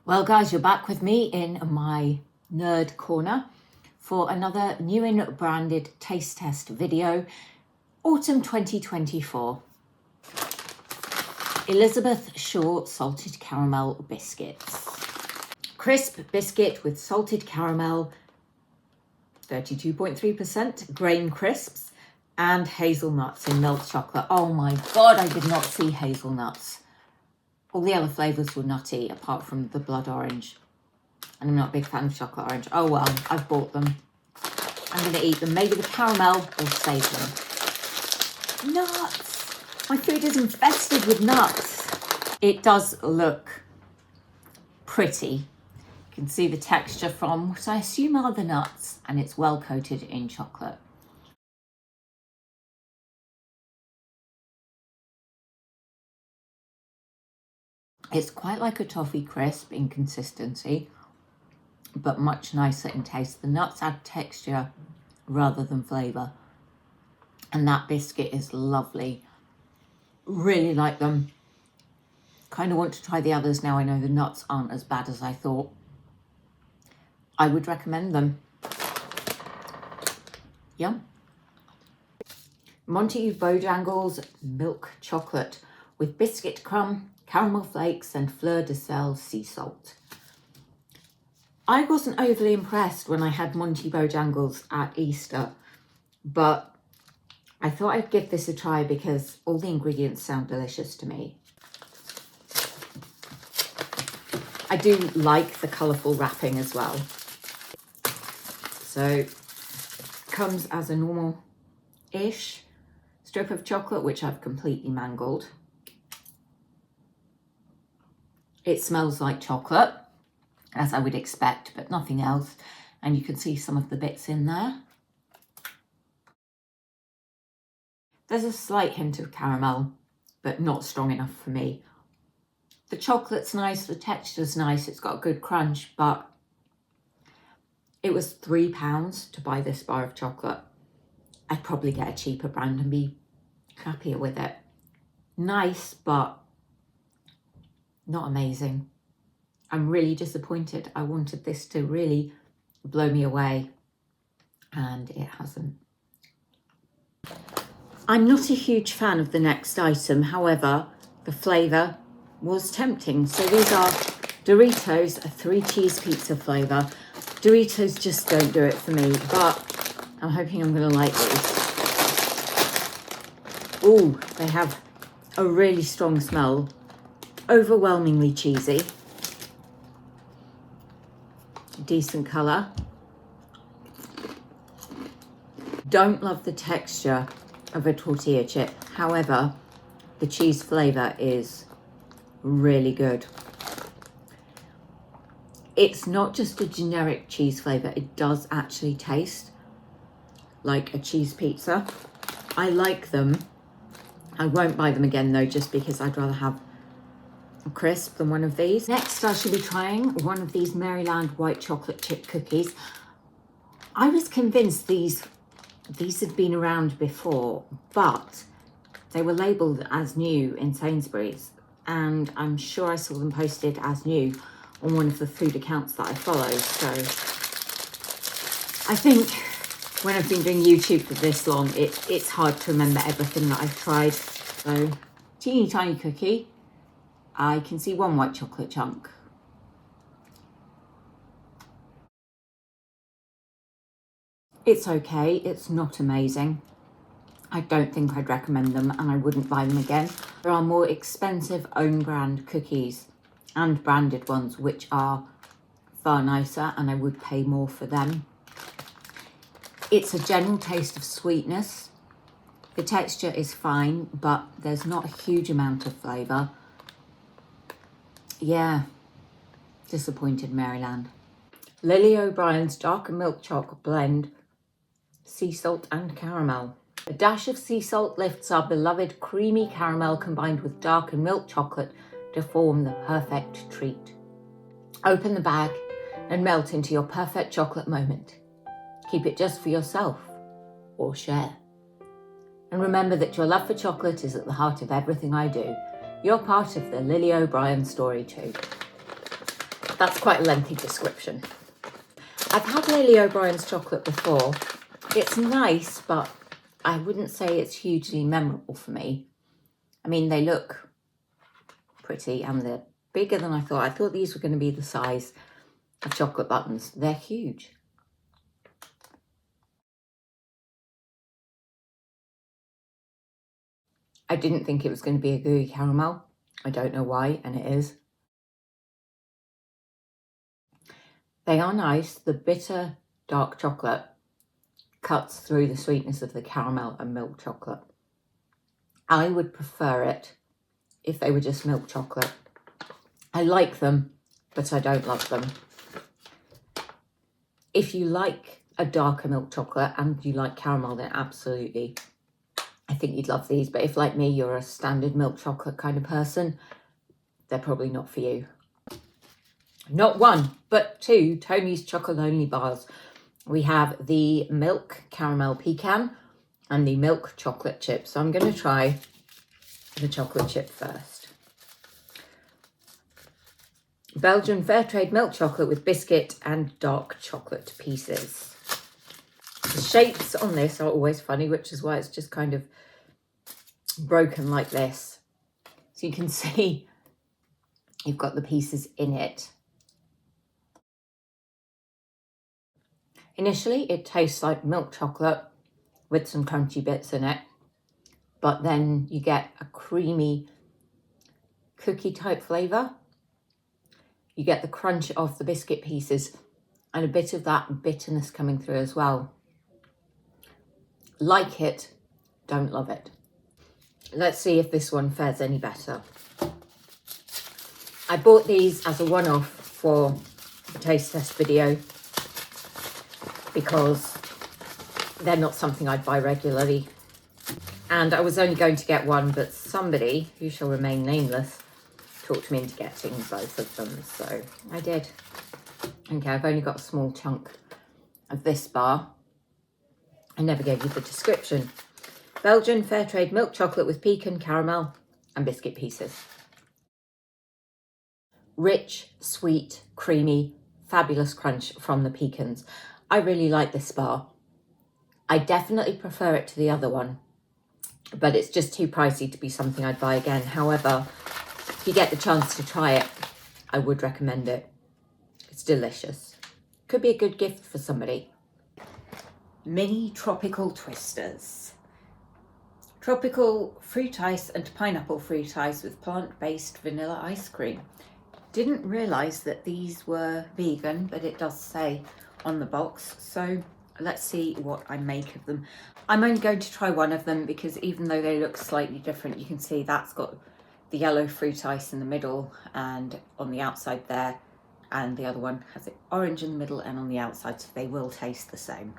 Well guys, you're back with me in my nerd corner for another new and branded taste test video, autumn 2024. Elizabeth Shaw salted caramel biscuits. Crisp biscuit with salted caramel, 32.3% grain crisps, and hazelnuts in milk chocolate. Oh my God, I did not see hazelnuts. All the other flavours were nutty, apart from the blood orange. And I'm not a big fan of chocolate orange. Oh well, I've bought them. I'm going to eat them. Maybe the caramel will save them. Nuts! My food is infested with nuts. It does look pretty. You can see the texture from what I assume are the nuts, and it's well coated in chocolate. It's quite like a toffee crisp in consistency, but much nicer in taste. The nuts add texture rather than flavour. And that biscuit is lovely. Really like them. Kind of want to try the others now I know the nuts aren't as bad as I thought. I would recommend them. Yum. Monty Bojangles milk chocolate with biscuit crumb, caramel flakes and fleur de sel sea salt. I wasn't overly impressed when I had Monty Bojangles at Easter, but I thought I'd give this a try because all the ingredients sound delicious to me. I do like the colourful wrapping as well. So, comes as a normal-ish strip of chocolate, which I've completely mangled. It smells like chocolate, as I would expect, but nothing else. And you can see some of the bits in there. There's a slight hint of caramel, but not strong enough for me. The chocolate's nice, the texture's nice, it's got a good crunch, but it was £3 to buy this bar of chocolate. I'd probably get a cheaper brand and be happier with it. Nice, but not amazing. I'm really disappointed. I wanted this to really blow me away, and it hasn't. I'm not a huge fan of the next item. However, the flavour was tempting. So these are Doritos, a 3-cheese pizza flavour. Doritos just don't do it for me, but I'm hoping I'm going to like these. Ooh, they have a really strong smell. Overwhelmingly cheesy. Decent colour. Don't love the texture of a tortilla chip. However, the cheese flavour is really good. It's not just a generic cheese flavour. It does actually taste like a cheese pizza. I like them. I won't buy them again though, just because I'd rather have a crisp than one of these. Next, I shall be trying one of these Maryland white chocolate chip cookies. I was convinced these had been around before, but they were labelled as new in Sainsbury's, and I'm sure I saw them posted as new on one of the food accounts that I follow. So I think when I've been doing YouTube for this long, it's hard to remember everything that I've tried. So, teeny tiny cookie. I can see one white chocolate chunk. It's okay, it's not amazing. I don't think I'd recommend them, and I wouldn't buy them again. There are more expensive own brand cookies and branded ones which are far nicer, and I would pay more for them. It's a general taste of sweetness. The texture is fine, but there's not a huge amount of flavour. Yeah, disappointed Maryland. Lily O'Brien's dark milk chocolate blend, sea salt and caramel. A dash of sea salt lifts our beloved creamy caramel combined with dark and milk chocolate to form the perfect treat. Open the bag and melt into your perfect chocolate moment. Keep it just for yourself or share. And remember that your love for chocolate is at the heart of everything I do. You're part of the Lily O'Brien story too. That's quite a lengthy description. I've had Lily O'Brien's chocolate before. It's nice, but I wouldn't say it's hugely memorable for me. I mean, they look pretty and they're bigger than I thought. I thought these were going to be the size of chocolate buttons. They're huge. I didn't think it was going to be a gooey caramel. I don't know why, and it is. They are nice. The bitter dark chocolate cuts through the sweetness of the caramel and milk chocolate. I would prefer it if they were just milk chocolate. I like them, but I don't love them. If you like a darker milk chocolate and you like caramel, then absolutely, I think you'd love these. But if, like me, you're a standard milk chocolate kind of person, they're probably not for you. Not one, but two Tony's Chocolonely bars. We have the milk caramel pecan and the milk chocolate chip. So I'm going to try the chocolate chip first. Belgian fair trade milk chocolate with biscuit and dark chocolate pieces. The shapes on this are always funny, which is why it's just kind of broken like this. So you can see you've got the pieces in it. Initially, it tastes like milk chocolate with some crunchy bits in it, but then you get a creamy cookie type flavour. You get the crunch of the biscuit pieces and a bit of that bitterness coming through as well. Like it, don't love it. Let's see if this one fares any better. I bought these as a one-off for the taste test video because they're not something I'd buy regularly. And I was only going to get one, but somebody, who shall remain nameless, talked me into getting both of them, so I did. Okay, I've only got a small chunk of this bar. I never gave you the description. Belgian fair trade milk chocolate with pecan, caramel and biscuit pieces. Rich, sweet, creamy, fabulous crunch from the pecans. I really like this bar. I definitely prefer it to the other one, but it's just too pricey to be something I'd buy again. However, if you get the chance to try it, I would recommend it. It's delicious. Could be a good gift for somebody. Mini tropical twisters. Tropical fruit ice and pineapple fruit ice with plant-based vanilla ice cream. Didn't realise that these were vegan, but it does say on the box. So let's see what I make of them. I'm only going to try one of them because even though they look slightly different, you can see that's got the yellow fruit ice in the middle and on the outside there, and the other one has it orange in the middle and on the outside, so they will taste the same.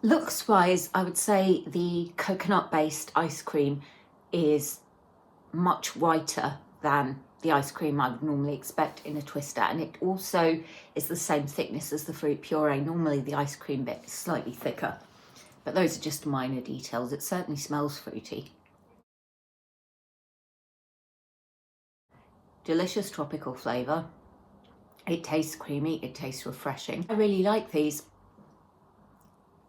Looks wise, I would say the coconut based ice cream is much whiter than the ice cream I would normally expect in a twister, and it also is the same thickness as the fruit puree. Normally the ice cream bit is slightly thicker, but those are just minor details. It certainly smells fruity. Delicious tropical flavour. It tastes creamy, it tastes refreshing. I really like these.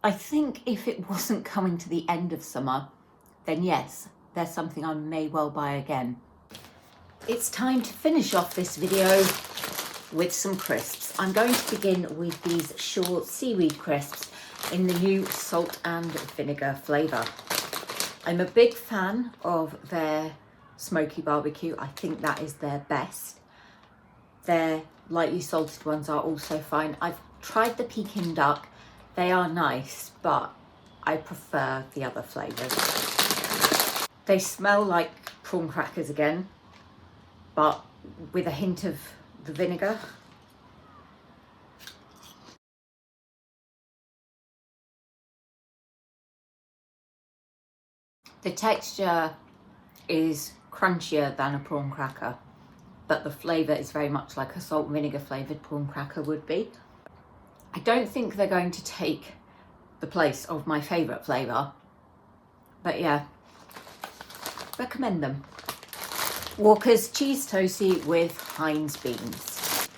I think if it wasn't coming to the end of summer, then yes, there's something I may well buy again. It's time to finish off this video with some crisps. I'm going to begin with these Shaw seaweed crisps in the new salt and vinegar flavour. I'm a big fan of their smoky barbecue. I think that is their best. Their lightly salted ones are also fine. I've tried the Peking duck. They are nice, but I prefer the other flavours. They smell like prawn crackers again, but with a hint of the vinegar. The texture is crunchier than a prawn cracker, but the flavour is very much like a salt and vinegar flavoured prawn cracker would be. I don't think they're going to take the place of my favourite flavour, but yeah, recommend them. Walker's cheese toastie with Heinz beans.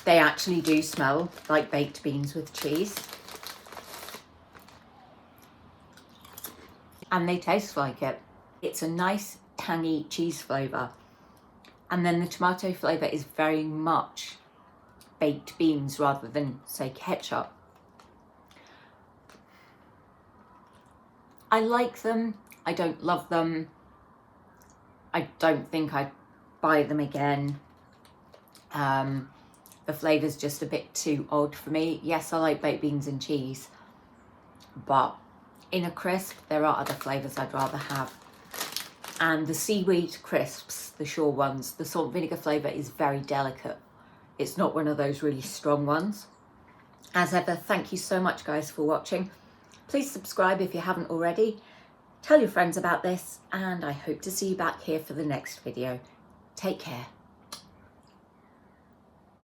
They actually do smell like baked beans with cheese. And they taste like it. It's a nice tangy cheese flavour. And then the tomato flavour is very much baked beans rather than, say, ketchup. I like them. I don't love them. I don't think I'd buy them again. The flavour's just a bit too odd for me. Yes, I like baked beans and cheese, but in a crisp, there are other flavours I'd rather have. And the seaweed crisps, the Shore ones, the salt and vinegar flavour is very delicate. It's not one of those really strong ones. As ever, thank you so much, guys, for watching. Please subscribe if you haven't already. Tell your friends about this, and I hope to see you back here for the next video. Take care.